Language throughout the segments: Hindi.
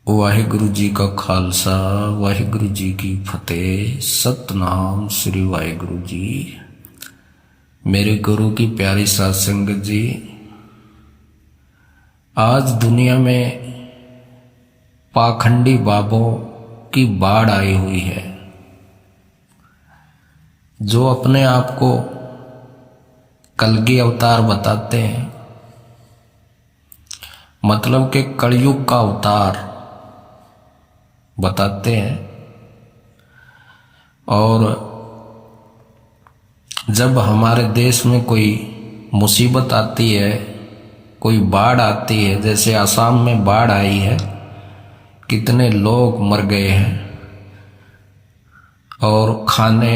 वाहिगुरु जी का खालसा वाहिगुरु जी की फतेह। सतनाम श्री वाहिगुरु जी। मेरे गुरु की प्यारी साध संगत जी, आज दुनिया में पाखंडी बाबों की बाढ़ आई हुई है, जो अपने आप को कलगी अवतार बताते हैं, मतलब कि कलयुग का अवतार बताते हैं। और जब हमारे देश में कोई मुसीबत आती है, कोई बाढ़ आती है, जैसे असम में बाढ़ आई है, कितने लोग मर गए हैं और खाने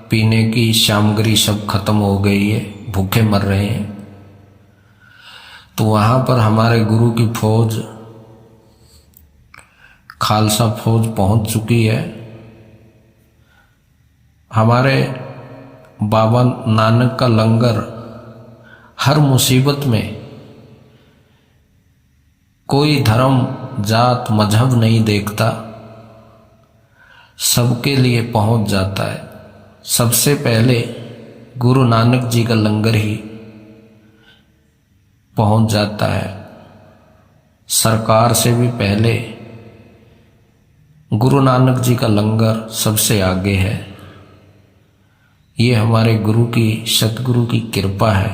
पीने की सामग्री सब खत्म हो गई है, भूखे मर रहे हैं। तो वहाँ पर हमारे गुरु की फौज, खालसा फौज पहुंच चुकी है। हमारे बाबा नानक का लंगर हर मुसीबत में कोई धर्म जात मजहब नहीं देखता, सबके लिए पहुंच जाता है। सबसे पहले गुरु नानक जी का लंगर ही पहुंच जाता है। सरकार से भी पहले गुरु नानक जी का लंगर सबसे आगे है। ये हमारे गुरु की, सतगुरु की कृपा है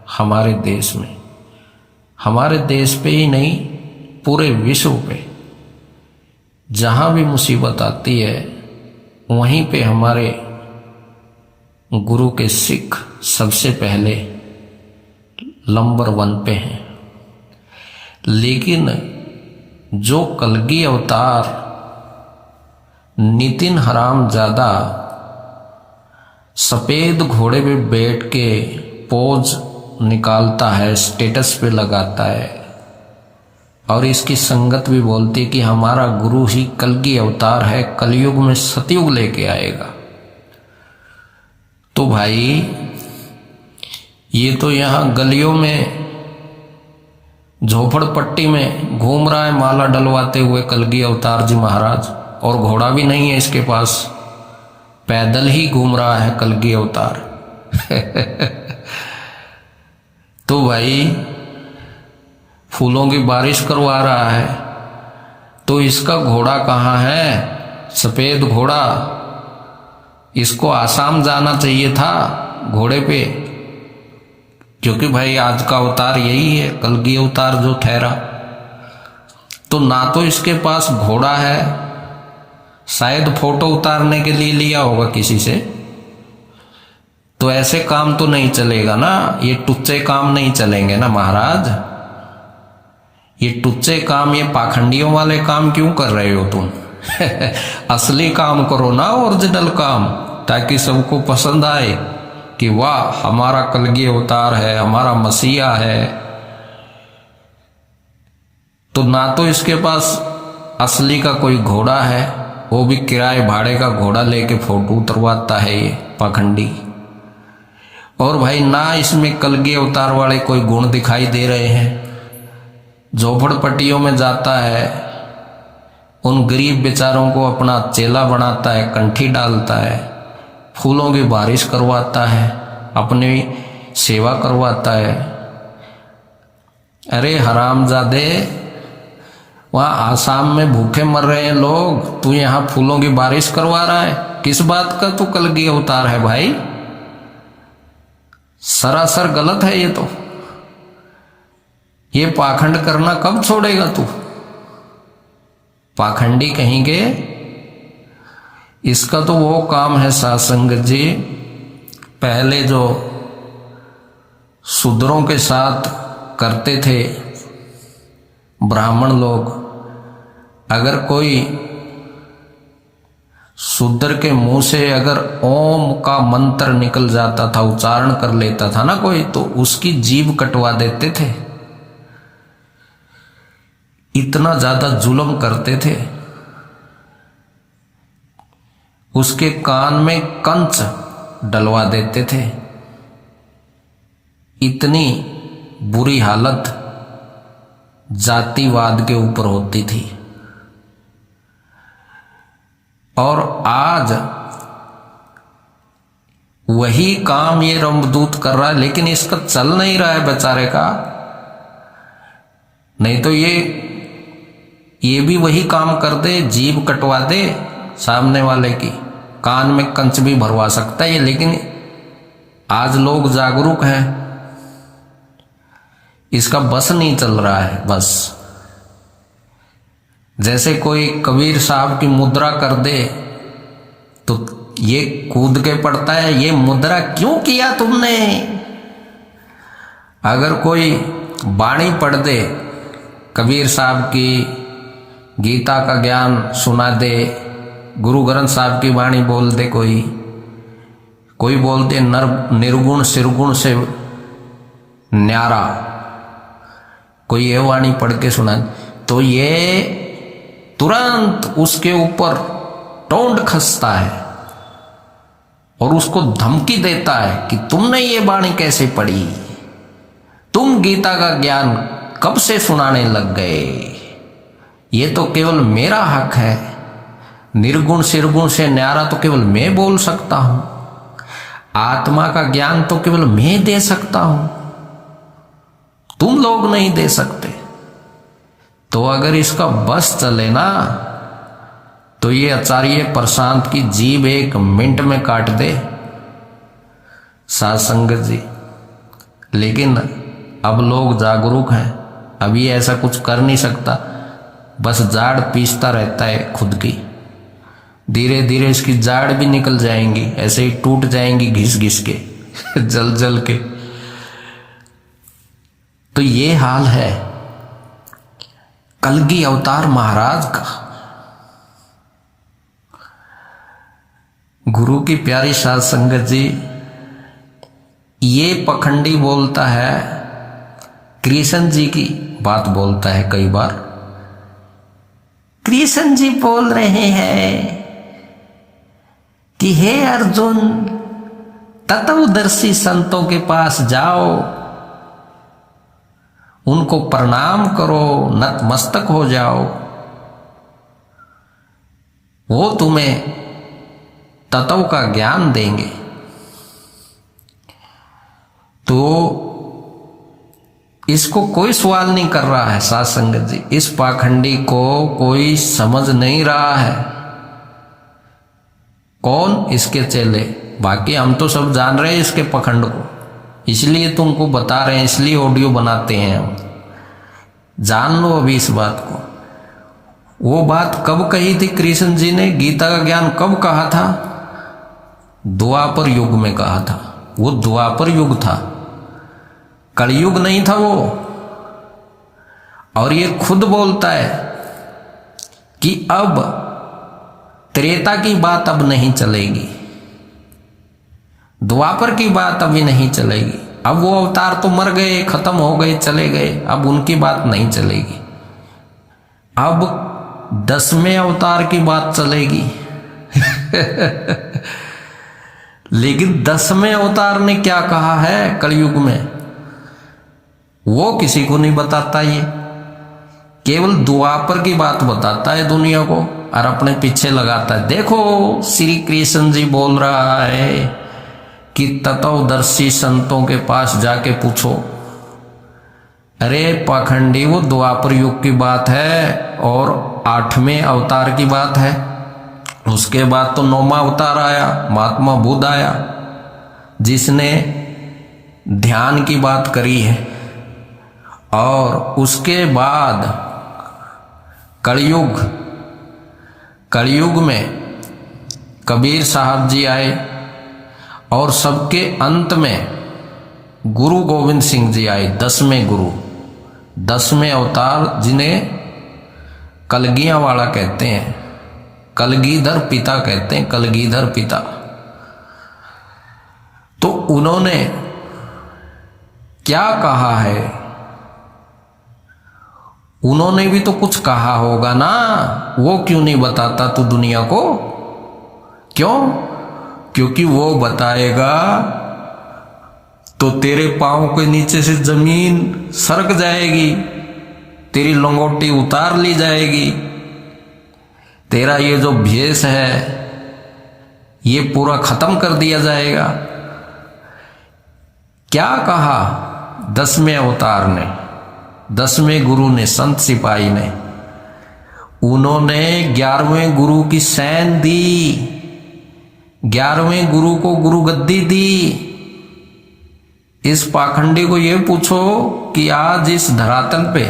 हमारे देश में। हमारे देश पे ही नहीं, पूरे विश्व पे जहां भी मुसीबत आती है, वहीं पे हमारे गुरु के सिख सबसे पहले नंबर 1 पे हैं। लेकिन जो कलगी अवतार नितिन हरामजादा सफेद घोड़े पे बैठ के पोज निकालता है, स्टेटस पे लगाता है, और इसकी संगत भी बोलती है कि हमारा गुरु ही कलगी अवतार है, कलयुग में सतयुग लेके आएगा। तो भाई, ये तो यहां गलियों में, झोपड़पट्टी में घूम रहा है माला डलवाते हुए कलगी अवतार जी महाराज, और घोड़ा भी नहीं है इसके पास, पैदल ही घूम रहा है कलगी अवतार। तो भाई, फूलों की बारिश करवा रहा है, तो इसका घोड़ा कहाँ है? सफेद घोड़ा। इसको आसाम जाना चाहिए था घोड़े पे, क्योंकि भाई आज का अवतार यही है, कलगी अवतार जो ठहरा। तो ना तो इसके पास घोड़ा है, शायद फोटो उतारने के लिए लिया होगा किसी से। तो ऐसे काम तो नहीं चलेगा ना, ये टुच्चे काम नहीं चलेंगे ना महाराज। ये टुच्चे काम, ये पाखंडियों वाले काम क्यों कर रहे हो तुम? असली काम करो ना, ओरिजिनल काम, ताकि सबको पसंद आए कि वाह, हमारा कलगी अवतार है, हमारा मसीहा है। तो ना तो इसके पास असली का कोई घोड़ा है, वो भी किराए भाड़े का घोड़ा लेके फोटो उतरवाता है ये पाखंडी। और भाई, ना इसमें कलगी अवतार वाले कोई गुण दिखाई दे रहे हैं। झोपड़पट्टियों में जाता है, उन गरीब बेचारों को अपना चेला बनाता है, कंठी डालता है, फूलों की बारिश करवाता है, अपनी सेवा करवाता है। अरे हरामजादे, वहां आसाम में भूखे मर रहे हैं लोग, तू यहां फूलों की बारिश करवा रहा है? किस बात का तू कलगी अवतार है भाई? सरासर गलत है ये तो। ये पाखंड करना कब छोड़ेगा तू? पाखंडी कहेंगे। इसका तो वो काम है साध संगत जी, पहले जो शूद्रों के साथ करते थे ब्राह्मण लोग। अगर कोई शूद्र के मुंह से अगर ओम का मंत्र निकल जाता था, उच्चारण कर लेता था ना कोई, तो उसकी जीभ कटवा देते थे। इतना ज्यादा जुल्म करते थे। उसके कान में कंच डलवा देते थे। इतनी बुरी हालत जातिवाद के ऊपर होती थी। और आज वही काम ये रमदूत कर रहा है, लेकिन इसका चल नहीं रहा है बेचारे का। नहीं तो ये भी वही काम कर दे, जीभ कटवा दे सामने वाले की, कान में कंच भी भरवा सकता है। लेकिन आज लोग जागरूक हैं, इसका बस नहीं चल रहा है। बस जैसे कोई कबीर साहब की मुद्रा कर दे तो ये कूद के पड़ता है, ये मुद्रा क्यों किया तुमने। अगर कोई वाणी पढ़ दे कबीर साहब की, गीता का ज्ञान सुना दे, गुरु ग्रंथ साहब की वाणी बोल दे, कोई बोलते निर्गुण सिरगुण से न्यारा, कोई ये वाणी पढ़ के सुना, तो ये तुरंत उसके ऊपर टोंड खसता है और उसको धमकी देता है कि तुमने ये वाणी कैसे पढ़ी, तुम गीता का ज्ञान कब से सुनाने लग गए, ये तो केवल मेरा हक है, निर्गुण सिरगुण से न्यारा तो केवल मैं बोल सकता हूं, आत्मा का ज्ञान तो केवल मैं दे सकता हूं, तुम लोग नहीं दे सकते। तो अगर इसका बस चले ना तो ये आचार्य प्रशांत की जीभ 1 मिनट में काट दे साध संगत जी। लेकिन अब लोग जागरूक हैं, अभी ऐसा कुछ कर नहीं सकता, बस जाड़ पीसता रहता है खुद की। धीरे धीरे इसकी जाड़ भी निकल जाएंगी, ऐसे ही टूट जाएंगी घिस घिस के जल जल के। तो ये हाल है कलगी अवतार महाराज का। गुरु की प्यारी साध संगत जी, ये पखंडी बोलता है, कृष्ण जी की बात बोलता है कई बार। कृष्ण जी बोल रहे हैं कि हे अर्जुन, तत्वदर्शी संतों के पास जाओ, उनको प्रणाम करो, नतमस्तक हो जाओ, वो तुम्हें तत्व का ज्ञान देंगे। तो इसको कोई सवाल नहीं कर रहा है साध संगत जी, इस पाखंडी को कोई समझ नहीं रहा है। कौन? इसके चेले। बाकी हम तो सब जान रहे हैं इसके पखंड को, इसलिए तुमको बता रहे हैं, इसलिए ऑडियो बनाते हैं हम। जान लो अभी इस बात को। वो बात कब कही थी कृष्ण जी ने, गीता का ज्ञान कब कहा था? द्वापर युग में कहा था। वो द्वापर युग था, कलयुग नहीं था वो। और ये खुद बोलता है कि अब त्रेता की बात अब नहीं चलेगी, द्वापर की बात अभी नहीं चलेगी। अब वो अवतार तो मर गए, खत्म हो गए, चले गए, अब उनकी बात नहीं चलेगी। अब 10वें अवतार की बात चलेगी लेकिन 10वें अवतार ने क्या कहा है कलयुग में, वो किसी को नहीं बताता। ये केवल द्वापर की बात बताता है दुनिया को और अपने पीछे लगाता है। देखो श्री कृष्ण जी बोल रहा है कि तत्वदर्शी संतों के पास जाके पूछो। अरे पाखंडी, वो द्वापर युग की बात है और 8वें अवतार की बात है। उसके बाद तो 9वां अवतार आया, महात्मा बुद्ध आया, जिसने ध्यान की बात करी है। और उसके बाद कलयुग, कलयुग में कबीर साहब जी आए और सबके अंत में गुरु गोविंद सिंह जी आए, 10वें गुरु, 10वें अवतार, जिन्हें कलगियां वाला कहते हैं, कलगीधर पिता कहते हैं, कलगीधर पिता। तो उन्होंने क्या कहा है? उन्होंने भी तो कुछ कहा होगा ना, वो क्यों नहीं बताता तू दुनिया को? क्यों? क्योंकि वो बताएगा तो तेरे पांव के नीचे से जमीन सरक जाएगी, तेरी लंगोटी उतार ली जाएगी, तेरा ये जो भेष है ये पूरा खत्म कर दिया जाएगा। क्या कहा 10वें अवतार ने, 10वें गुरु ने, संत सिपाही ने? उन्होंने 11वें गुरु की सेन दी, 11वें गुरु को गुरु गद्दी दी। इस पाखंडी को ये पूछो कि आज इस धरातल पे,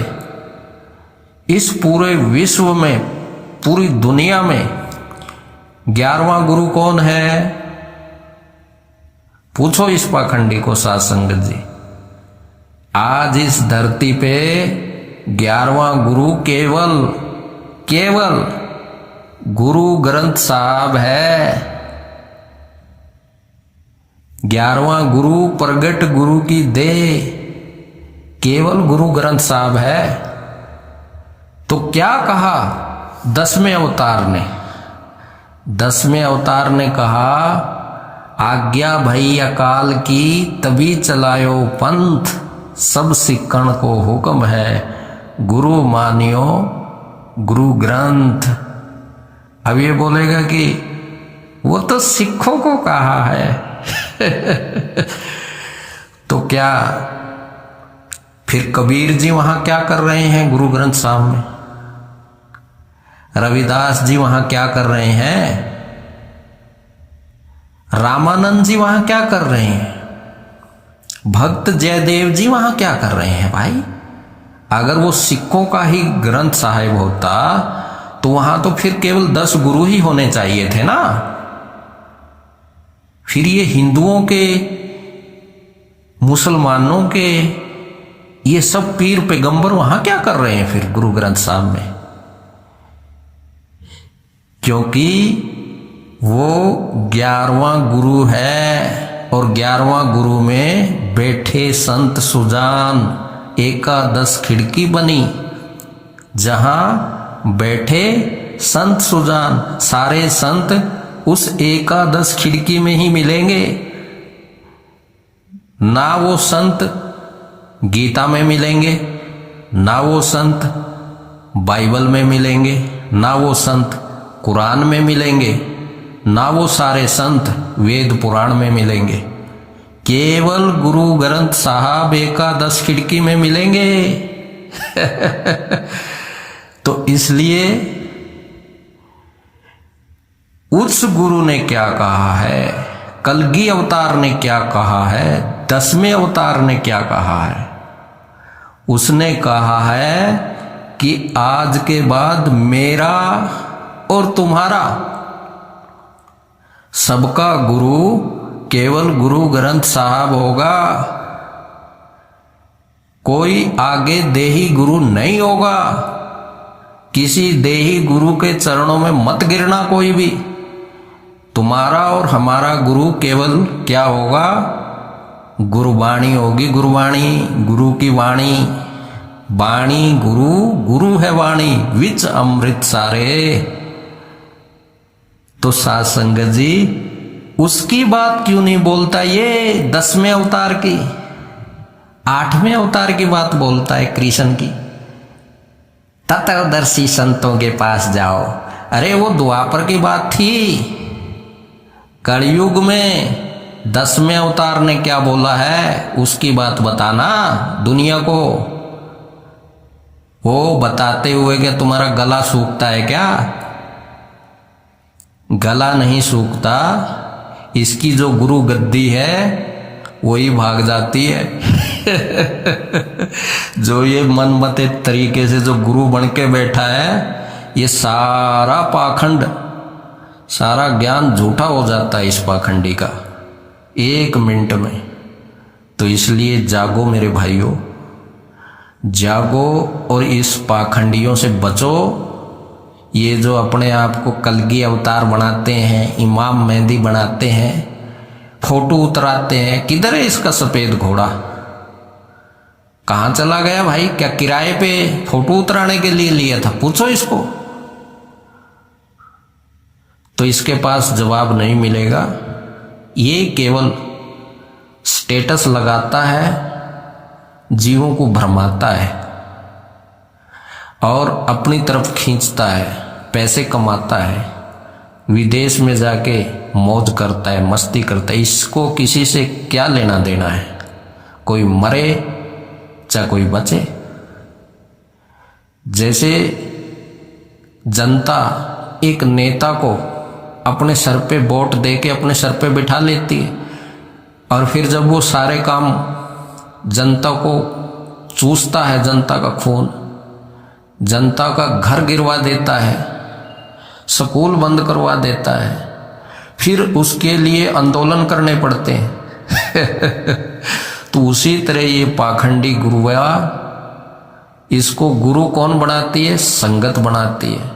इस पूरे विश्व में, पूरी दुनिया में 11वां गुरु कौन है? पूछो इस पाखंडी को साध संगत जी। आज इस धरती पे 11वां गुरु केवल गुरु ग्रंथ साहब है। 11वां गुरु प्रगट गुरु की देह केवल गुरु ग्रंथ साहब है। तो क्या कहा 10वें अवतार ने? 10वें अवतार ने कहा, आज्ञा भई अकाल की तभी चलायो पंथ, सब सिक्कण को हुक्म है गुरु मानियो गुरु ग्रंथ। अब ये बोलेगा कि वो तो सिखों को कहा है। तो क्या फिर कबीर जी वहां क्या कर रहे हैं गुरु ग्रंथ साहब में? रविदास जी वहां क्या कर रहे हैं? रामानंद जी वहां क्या कर रहे हैं? भक्त जयदेव जी वहां क्या कर रहे हैं? भाई अगर वो सिखों का ही ग्रंथ साहिब होता तो वहां तो फिर केवल 10 गुरु ही होने चाहिए थे ना। फिर ये हिंदुओं के, मुसलमानों के, ये सब पीर पैगंबर वहां क्या कर रहे हैं फिर गुरु ग्रंथ साहब में? क्योंकि वो 11वां गुरु है और 11वां गुरु में बैठे संत सुजान, एकादश खिड़की बनी, जहां बैठे संत सुजान, सारे संत उस एकादश खिड़की में ही मिलेंगे। ना वो संत गीता में मिलेंगे, ना वो संत बाइबल में मिलेंगे, ना वो संत कुरान में मिलेंगे, ना वो सारे संत वेद पुराण में मिलेंगे। केवल गुरु ग्रंथ साहब एकादश खिड़की में मिलेंगे। तो इसलिए उस गुरु ने क्या कहा है, कलगी अवतार ने क्या कहा है, 10वें अवतार ने क्या कहा है? उसने कहा है कि आज के बाद मेरा और तुम्हारा सबका गुरु केवल गुरु ग्रंथ साहब होगा। कोई आगे देही गुरु नहीं होगा। किसी देही गुरु के चरणों में मत गिरना कोई भी। तुम्हारा और हमारा गुरु केवल क्या होगा? गुरुवाणी होगी, गुरुवाणी, गुरु की वाणी। वाणी गुरु, गुरु है वाणी, विच अमृत सारे। तो साध संगत जी उसकी बात क्यों नहीं बोलता? ये 10वें अवतार की, 8वें अवतार की बात बोलता है कृष्ण की। तत्वदर्शी संतों के पास जाओ। अरे वो द्वापर की बात थी। कलयुग में 10वें अवतार ने क्या बोला है उसकी बात बताना दुनिया को। वो बताते हुए कि तुम्हारा गला सूखता है क्या? गला नहीं सूखता। इसकी जो गुरु गद्दी है वही भाग जाती है। जो ये मनमते तरीके से जो गुरु बन के बैठा है, ये सारा पाखंड, सारा ज्ञान झूठा हो जाता है इस पाखंडी का 1 मिनट में। तो इसलिए जागो मेरे भाइयों, जागो और इस पाखंडियों से बचो। ये जो अपने आप को कलगी अवतार बनाते हैं, इमाम मेहंदी बनाते हैं, फोटो उतराते हैं, किधर है इसका सफेद घोड़ा? कहां चला गया भाई? क्या किराए पे फोटो उतराने के लिए लिया था? पूछो इसको। तो इसके पास जवाब नहीं मिलेगा। ये केवल स्टेटस लगाता है, जीवों को भरमाता है और अपनी तरफ खींचता है। पैसे कमाता है, विदेश में जाके मौज करता है, मस्ती करता है, इसको किसी से क्या लेना देना है? कोई मरे चाहे कोई बचे। जैसे जनता एक नेता को अपने सर पे वोट दे के अपने सर पे बिठा लेती है, और फिर जब वो सारे काम जनता को चूसता है, जनता का खून, जनता का घर गिरवा देता है, स्कूल बंद करवा देता है, फिर उसके लिए आंदोलन करने पड़ते हैं। तो उसी तरह ये पाखंडी गुरुआ, इसको गुरु कौन बनाती है? संगत बनाती है।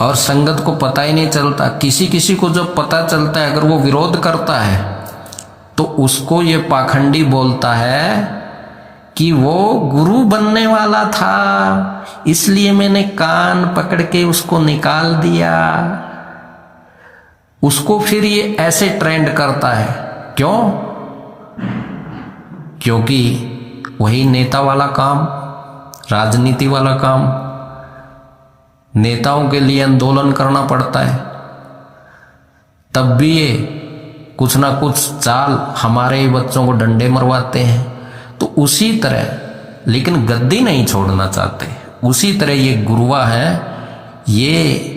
और संगत को पता ही नहीं चलता। किसी किसी को जब पता चलता है, अगर वो विरोध करता है, तो उसको ये पाखंडी बोलता है कि वो गुरु बनने वाला था, इसलिए मैंने कान पकड़ के उसको निकाल दिया। उसको फिर ये ऐसे ट्रेंड करता है। क्यों? क्योंकि वही नेता वाला काम, राजनीति वाला काम, नेताओं के लिए आंदोलन करना पड़ता है, तब भी ये कुछ ना कुछ चाल हमारे ही बच्चों को डंडे मरवाते हैं। तो उसी तरह, लेकिन गद्दी नहीं छोड़ना चाहते, उसी तरह ये गुरुआ है, ये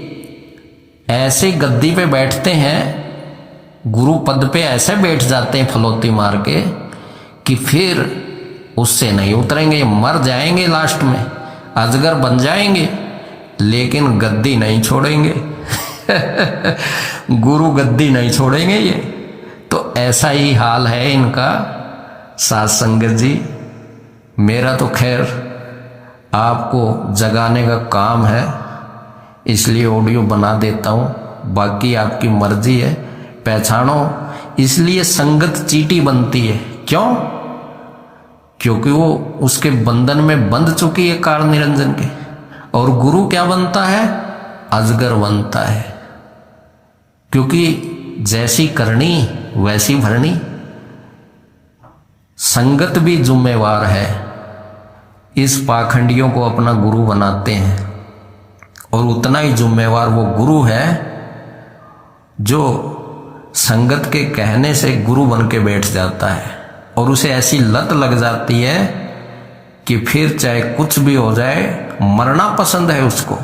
ऐसे गद्दी पे बैठते हैं, गुरु पद पे ऐसे बैठ जाते हैं फलोती मार के, कि फिर उससे नहीं उतरेंगे, मर जाएंगे, लास्ट में अजगर बन जाएंगे, लेकिन गद्दी नहीं छोड़ेंगे। गुरु गद्दी नहीं छोड़ेंगे ये। तो ऐसा ही हाल है इनका। साथ संगत जी, मेरा तो खैर आपको जगाने का काम है, इसलिए ऑडियो बना देता हूँ, बाकी आपकी मर्जी है। पहचानो, इसलिए संगत चींटी बनती है। क्यों? क्योंकि वो उसके बंधन में बंध चुकी है काल निरंजन के। और गुरु क्या बनता है? अजगर बनता है। क्योंकि जैसी करनी वैसी भरनी। संगत भी जिम्मेवार है। इस पाखंडियों को अपना गुरु बनाते हैं, और उतना ही जिम्मेवार वो गुरु है जो संगत के कहने से गुरु बन के बैठ जाता है, और उसे ऐसी लत लग जाती है कि फिर चाहे कुछ भी हो जाए, मरना पसंद है उसको,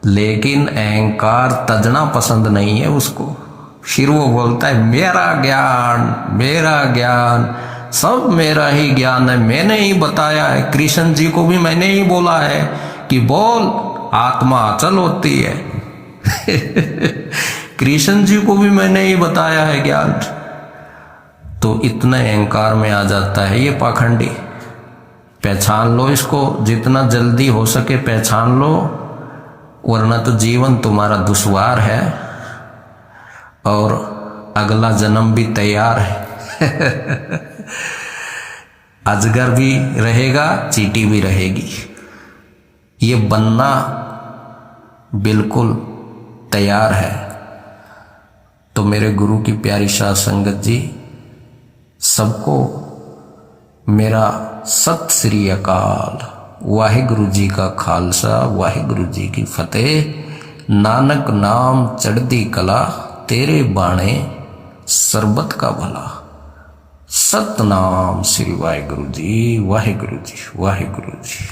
लेकिन अहंकार तजना पसंद नहीं है उसको। फिर वो बोलता है मेरा ज्ञान सब मेरा ही ज्ञान है, मैंने ही बताया है। कृष्ण जी को भी मैंने ही बोला है कि बोल, आत्मा अचल होती है। कृष्ण जी को भी मैंने ही बताया है ज्ञान। तो इतने अहंकार में आ जाता है ये पाखंडी। पहचान लो इसको, जितना जल्दी हो सके पहचान लो, वरना तो जीवन तुम्हारा दुश्वार है और अगला जन्म भी तैयार है। अजगर भी रहेगा, चींटी भी रहेगी। ये बनना बिल्कुल तैयार है। तो मेरे गुरु की प्यारी साध संगत जी, सबको मेरा सत श्री अकाल। वाहिगुरु जी का खालसा, वाहिगुरु जी की फतेह। नानक नाम चढ़दी कला, तेरे बाणे सरबत का भला। सतनाम श्री वाहिगुरु जी, वाहिगुरु जी, वाहिगुरु जी।